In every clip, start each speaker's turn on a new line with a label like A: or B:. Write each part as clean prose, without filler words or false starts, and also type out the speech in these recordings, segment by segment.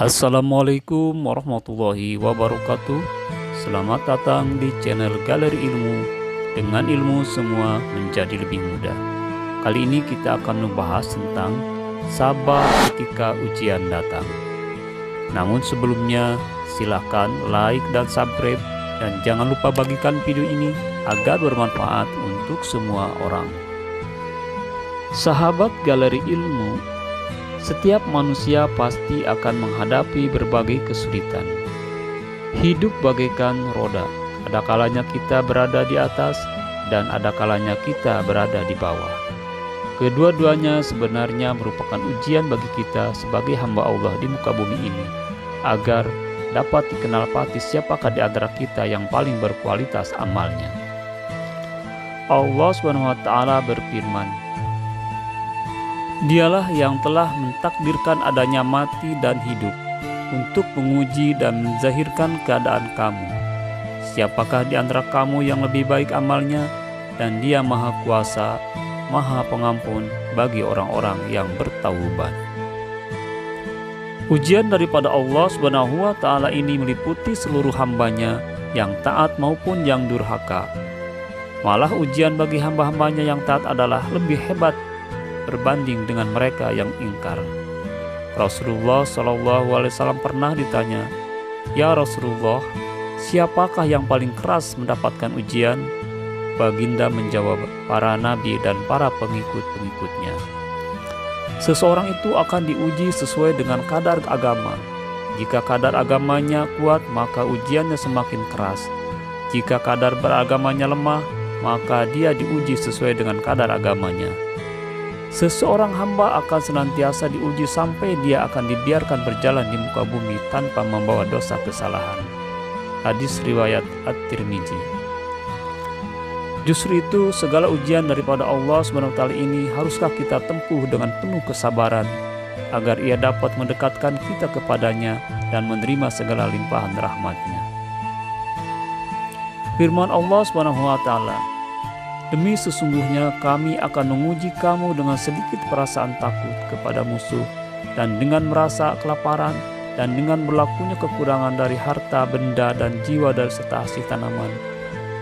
A: Assalamualaikum warahmatullahi wabarakatuh. Selamat datang di channel Galeri Ilmu. Dengan ilmu semua menjadi lebih mudah. Kali ini kita akan membahas tentang sabar ketika ujian datang. Namun sebelumnya silahkan like dan subscribe, dan jangan lupa bagikan video ini agar bermanfaat untuk semua orang. Sahabat Galeri Ilmu, setiap manusia pasti akan menghadapi berbagai kesulitan. Hidup bagaikan roda, ada kalanya kita berada di atas dan ada kalanya kita berada di bawah. Kedua-duanya sebenarnya merupakan ujian bagi kita sebagai hamba Allah di muka bumi ini, agar dapat dikenal pasti siapakah di antara kita yang paling berkualitas amalnya. Allah SWT berfirman, Dialah yang telah mentakdirkan adanya mati dan hidup untuk menguji dan menzahirkan keadaan kamu. Siapakah di antara kamu yang lebih baik amalnya, dan Dia Maha Kuasa, Maha Pengampun bagi orang-orang yang bertaubat. Ujian daripada Allah Subhanahu wa Ta'ala ini meliputi seluruh hambanya yang taat maupun yang durhaka. Malah ujian bagi hamba-hambanya yang taat adalah lebih hebat berbanding dengan mereka yang ingkar. Rasulullah SAW pernah ditanya, "Ya Rasulullah, siapakah yang paling keras mendapatkan ujian?" Baginda menjawab, para nabi dan para pengikut-pengikutnya. Seseorang itu akan diuji sesuai dengan kadar agama. Jika kadar agamanya kuat, maka ujiannya semakin keras. Jika kadar beragamanya lemah, maka dia diuji sesuai dengan kadar agamanya. Seseorang hamba akan senantiasa diuji sampai dia akan dibiarkan berjalan di muka bumi tanpa membawa dosa kesalahan. Hadis riwayat At-Tirmidzi. Justru itu, segala ujian daripada Allah SWT ini haruskah kita tempuh dengan penuh kesabaran, agar Ia dapat mendekatkan kita kepadanya dan menerima segala limpahan rahmat-Nya. Firman Allah SWT, Demi sesungguhnya kami akan menguji kamu dengan sedikit perasaan takut kepada musuh, dan dengan merasa kelaparan, dan dengan berlakunya kekurangan dari harta, benda, dan jiwa dari serta hasil tanaman.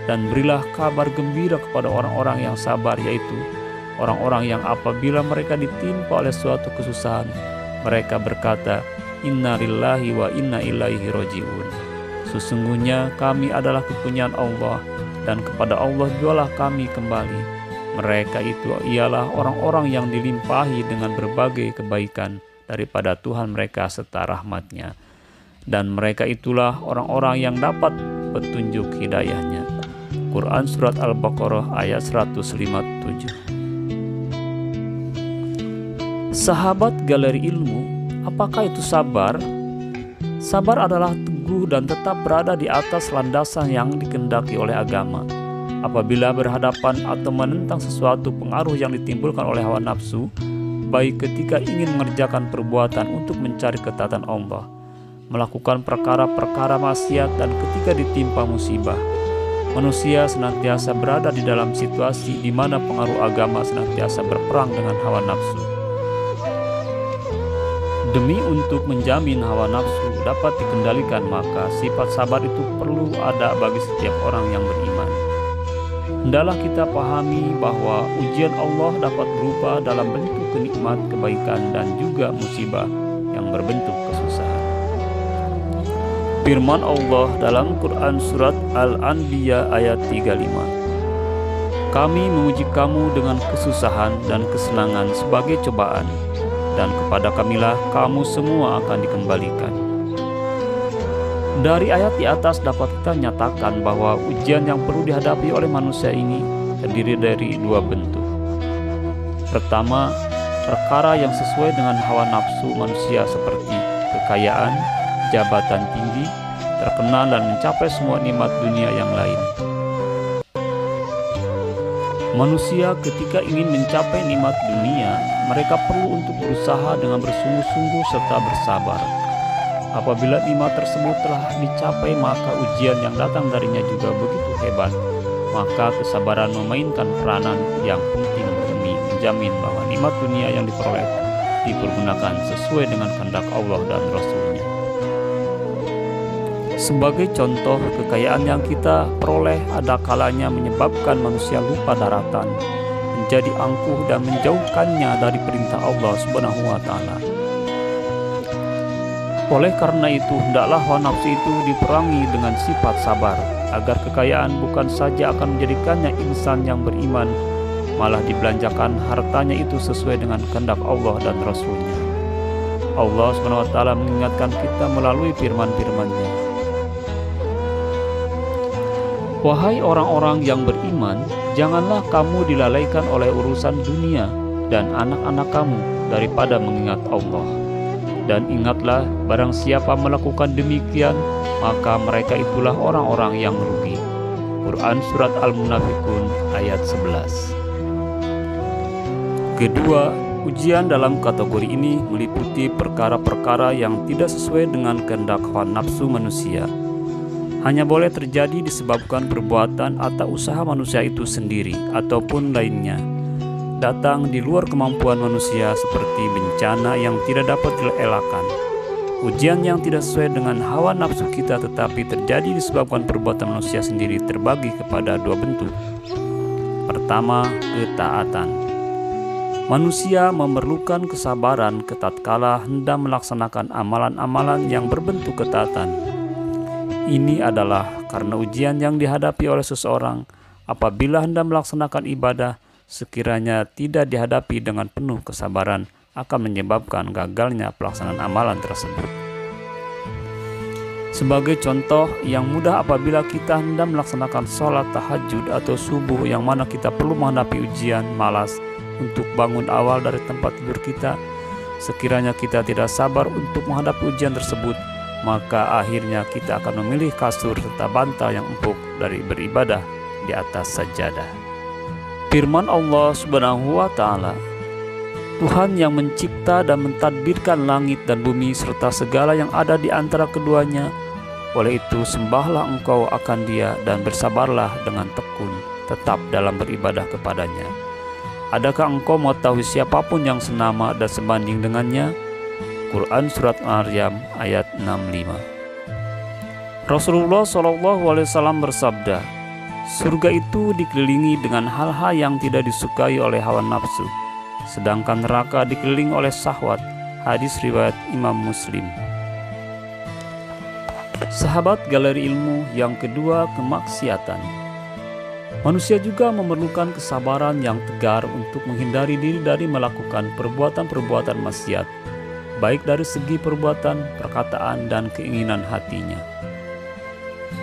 A: Dan berilah kabar gembira kepada orang-orang yang sabar, yaitu orang-orang yang apabila mereka ditimpa oleh suatu kesusahan, mereka berkata, Inna lillahi wa inna ilaihi roji'un. Sesungguhnya kami adalah kepunyaan Allah, dan kepada Allah jualah kami kembali. Mereka itu ialah orang-orang yang dilimpahi dengan berbagai kebaikan daripada Tuhan mereka serta rahmat-Nya. Dan mereka itulah orang-orang yang dapat petunjuk hidayah-Nya. Quran Surat Al-Baqarah ayat 157. Sahabat Galeri Ilmu, apakah itu sabar? Sabar adalah teguh dan tetap berada di atas landasan yang dikehendaki oleh agama. Apabila berhadapan atau menentang sesuatu pengaruh yang ditimbulkan oleh hawa nafsu, baik ketika ingin mengerjakan perbuatan untuk mencari ketaatan Allah, melakukan perkara-perkara maksiat, dan ketika ditimpa musibah, manusia senantiasa berada di dalam situasi di mana pengaruh agama senantiasa berperang dengan hawa nafsu. Demi untuk menjamin hawa nafsu dapat dikendalikan, maka sifat sabar itu perlu ada bagi setiap orang yang beriman. Hendaklah kita pahami bahwa ujian Allah dapat berupa dalam bentuk kenikmat, kebaikan, dan juga musibah yang berbentuk kesusahan. Firman Allah dalam Quran Surat Al-Anbiya ayat 35, Kami menguji kamu dengan kesusahan dan kesenangan sebagai cobaan, dan kepada kamilah kamu semua akan dikembalikan. Dari ayat di atas dapat kita nyatakan bahwa ujian yang perlu dihadapi oleh manusia ini terdiri dari dua bentuk. Pertama, perkara yang sesuai dengan hawa nafsu manusia seperti kekayaan, jabatan tinggi, terkenal, dan mencapai semua nikmat dunia yang lain. Manusia ketika ingin mencapai nikmat dunia, mereka perlu untuk berusaha dengan bersungguh-sungguh serta bersabar. Apabila nikmat tersebut telah dicapai, maka ujian yang datang darinya juga begitu hebat. Maka kesabaran memainkan peranan yang penting demi menjamin bahwa nikmat dunia yang diperoleh dipergunakan sesuai dengan kehendak Allah dan Rasul-Nya. Sebagai contoh, kekayaan yang kita peroleh ada kalanya menyebabkan manusia lupa daratan, menjadi angkuh dan menjauhkannya dari perintah Allah Subhanahu wa Ta'ala. Oleh karena itu, hendaklah hawa nafsu itu diperangi dengan sifat sabar, agar kekayaan bukan saja akan menjadikannya insan yang beriman, malah dibelanjakan hartanya itu sesuai dengan kehendak Allah dan Rasul-Nya. Allah SWT mengingatkan kita melalui firman-firman-Nya. Wahai orang-orang yang beriman, janganlah kamu dilalaikan oleh urusan dunia dan anak-anak kamu daripada mengingat Allah. Dan ingatlah, barang siapa melakukan demikian, maka mereka itulah orang-orang yang merugi. Quran Surat Al-Munafikun ayat 11. Kedua, ujian dalam kategori ini meliputi perkara-perkara yang tidak sesuai dengan kehendak hawa nafsu manusia. Hanya boleh terjadi disebabkan perbuatan atau usaha manusia itu sendiri ataupun lainnya, datang di luar kemampuan manusia seperti bencana yang tidak dapat dielakkan. Ujian yang tidak sesuai dengan hawa nafsu kita tetapi terjadi disebabkan perbuatan manusia sendiri terbagi kepada dua bentuk. Pertama, ketaatan. Manusia memerlukan kesabaran tatkala hendak melaksanakan amalan-amalan yang berbentuk ketaatan. Ini adalah karena ujian yang dihadapi oleh seseorang apabila hendak melaksanakan ibadah, sekiranya tidak dihadapi dengan penuh kesabaran, akan menyebabkan gagalnya pelaksanaan amalan tersebut. Sebagai contoh yang mudah, apabila kita hendak melaksanakan sholat tahajud atau subuh yang mana kita perlu menghadapi ujian, malas untuk bangun awal dari tempat tidur kita, sekiranya kita tidak sabar untuk menghadapi ujian tersebut, maka akhirnya kita akan memilih kasur serta bantal yang empuk dari beribadah di atas sajadah. Firman Allah Subhanahu wa Ta'ala, Tuhan yang mencipta dan mentadbirkan langit dan bumi serta segala yang ada di antara keduanya. Oleh itu sembahlah engkau akan Dia dan bersabarlah dengan tekun tetap dalam beribadah kepadanya. Adakah engkau mengetahui siapapun yang senama dan sebanding dengannya? Quran Surat Maryam ayat 65. Rasulullah SAW bersabda, surga itu dikelilingi dengan hal-hal yang tidak disukai oleh hawa nafsu, sedangkan neraka dikelilingi oleh syahwat. Hadis riwayat Imam Muslim. Sahabat galeri ilmu, yang kedua, kemaksiatan. Manusia juga memerlukan kesabaran yang tegar untuk menghindari diri dari melakukan perbuatan-perbuatan maksiat, baik dari segi perbuatan, perkataan, dan keinginan hatinya.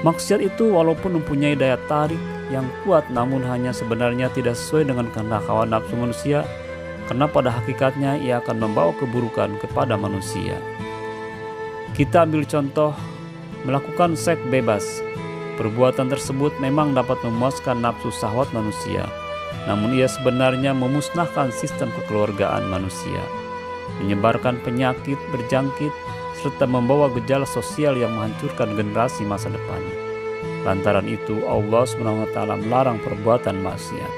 A: Maksiat itu walaupun mempunyai daya tarik yang kuat, namun hanya sebenarnya tidak sesuai dengan kehendak hawa nafsu manusia, karena pada hakikatnya ia akan membawa keburukan kepada manusia. Kita ambil contoh, melakukan seks bebas. Perbuatan tersebut memang dapat memuaskan nafsu syahwat manusia, namun ia sebenarnya memusnahkan sistem kekeluargaan manusia, menyebarkan penyakit berjangkit, serta membawa gejala sosial yang menghancurkan generasi masa depan. Lantaran itu Allah SWT melarang perbuatan maksiat.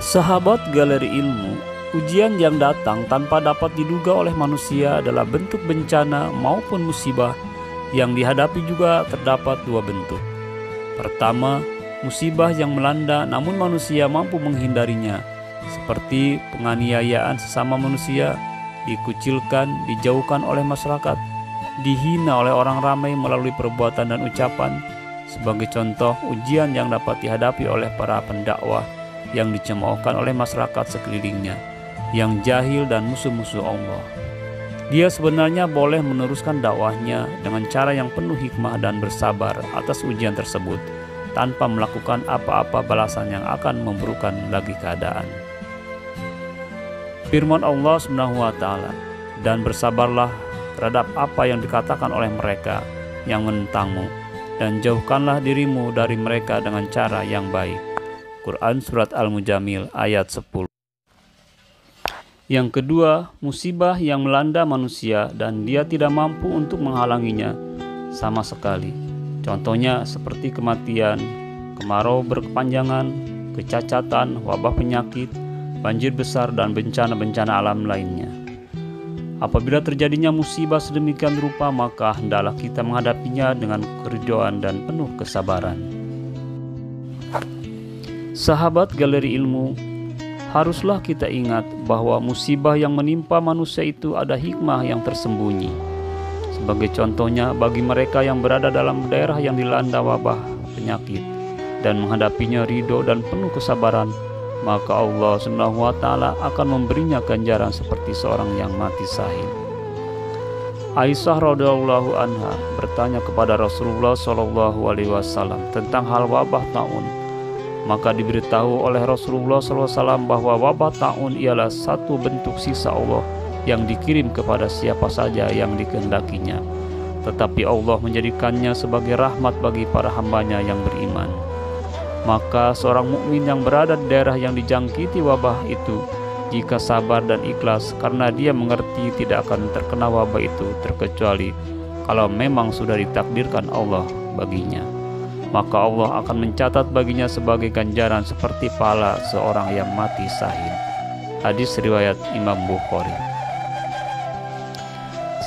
A: Sahabat galeri ilmu, ujian yang datang tanpa dapat diduga oleh manusia adalah bentuk bencana maupun musibah. Yang dihadapi juga terdapat dua bentuk. Pertama, musibah yang melanda namun manusia mampu menghindarinya, seperti penganiayaan sesama manusia, dikucilkan, dijauhkan oleh masyarakat, dihina oleh orang ramai melalui perbuatan dan ucapan. Sebagai contoh, ujian yang dapat dihadapi oleh para pendakwah yang dicemoohkan oleh masyarakat sekelilingnya, yang jahil dan musuh-musuh Allah. Dia sebenarnya boleh meneruskan dakwahnya dengan cara yang penuh hikmah dan bersabar atas ujian tersebut, tanpa melakukan apa-apa balasan yang akan memburukkan lagi keadaan. Firman Allah SWT, dan bersabarlah terhadap apa yang dikatakan oleh mereka yang menentangmu, dan jauhkanlah dirimu dari mereka dengan cara yang baik. Quran Surat Al-Mujamil ayat 10. Yang kedua, musibah yang melanda manusia dan dia tidak mampu untuk menghalanginya sama sekali. Contohnya seperti kematian, kemarau berkepanjangan, kecacatan, wabah penyakit, banjir besar, dan bencana-bencana alam lainnya. Apabila terjadinya musibah sedemikian rupa, maka hendaklah kita menghadapinya dengan keridhaan dan penuh kesabaran. Sahabat Galeri Ilmu, haruslah kita ingat bahwa musibah yang menimpa manusia itu ada hikmah yang tersembunyi. Sebagai contohnya, bagi mereka yang berada dalam daerah yang dilanda wabah penyakit dan menghadapinya ridho dan penuh kesabaran, maka Allah SWT akan memberinya ganjaran seperti seorang yang mati syahid. Aisyah radhiyallahu anha bertanya kepada Rasulullah SAW tentang hal wabah taun. Maka diberitahu oleh Rasulullah SAW bahwa wabah taun ialah satu bentuk siksa Allah yang dikirim kepada siapa saja yang dikehendakinya. Tetapi Allah menjadikannya sebagai rahmat bagi para hambanya yang beriman. Maka seorang mukmin yang berada di daerah yang dijangkiti wabah itu, jika sabar dan ikhlas karena dia mengerti tidak akan terkena wabah itu terkecuali kalau memang sudah ditakdirkan Allah baginya, maka Allah akan mencatat baginya sebagai ganjaran seperti pahala seorang yang mati syahid. Hadis riwayat Imam Bukhari.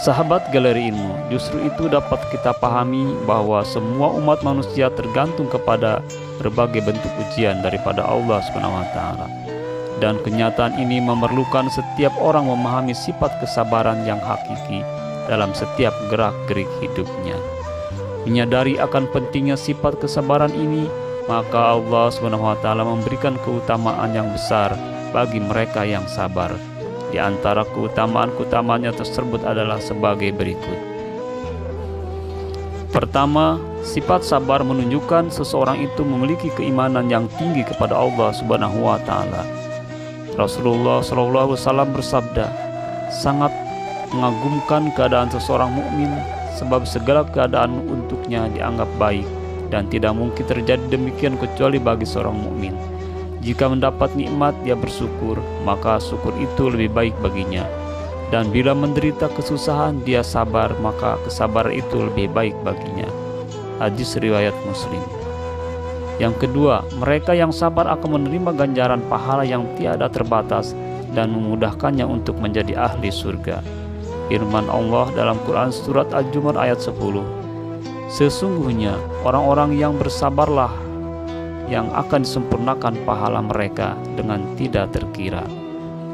A: Sahabat Galeri Ilmu, justru itu dapat kita pahami bahwa semua umat manusia tergantung kepada berbagai bentuk ujian daripada Allah SWT. Dan kenyataan ini memerlukan setiap orang memahami sifat kesabaran yang hakiki dalam setiap gerak-gerik hidupnya. Menyadari akan pentingnya sifat kesabaran ini, maka Allah SWT memberikan keutamaan yang besar bagi mereka yang sabar. Di antara keutamaan-keutamaannya tersebut adalah sebagai berikut. Pertama, sifat sabar menunjukkan seseorang itu memiliki keimanan yang tinggi kepada Allah Subhanahu wa taala. Rasulullah SAW bersabda, sangat mengagumkan keadaan seseorang mukmin sebab segala keadaan untuknya dianggap baik dan tidak mungkin terjadi demikian kecuali bagi seorang mukmin. Jika mendapat nikmat dia bersyukur, maka syukur itu lebih baik baginya. Dan bila menderita kesusahan dia sabar, maka kesabaran itu lebih baik baginya. Hadis riwayat Muslim. Yang kedua, mereka yang sabar akan menerima ganjaran pahala yang tiada terbatas dan memudahkannya untuk menjadi ahli surga. Firman Allah dalam Quran surat Al-Jumu'ah ayat 10. Sesungguhnya orang-orang yang bersabarlah yang akan disempurnakan pahala mereka dengan tidak terkira.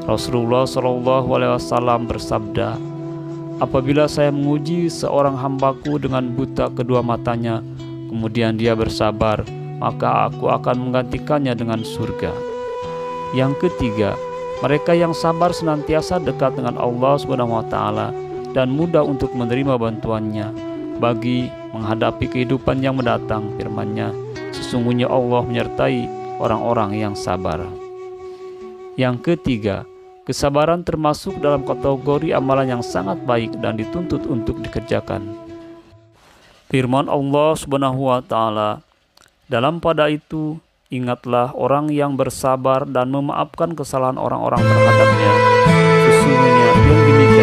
A: Rasulullah SAW bersabda, apabila saya menguji seorang hambaku dengan buta kedua matanya, kemudian dia bersabar, maka aku akan menggantikannya dengan surga. Yang ketiga, mereka yang sabar senantiasa dekat dengan Allah SWT dan mudah untuk menerima bantuannya bagi menghadapi kehidupan yang mendatang. Firman-Nya, sesungguhnya Allah menyertai orang-orang yang sabar. Yang ketiga, kesabaran termasuk dalam kategori amalan yang sangat baik dan dituntut untuk dikerjakan. Firman Allah Subhanahu wa taala, dalam pada itu ingatlah orang yang bersabar dan memaafkan kesalahan orang-orang terhadapnya. Sesungguhnya yang demikian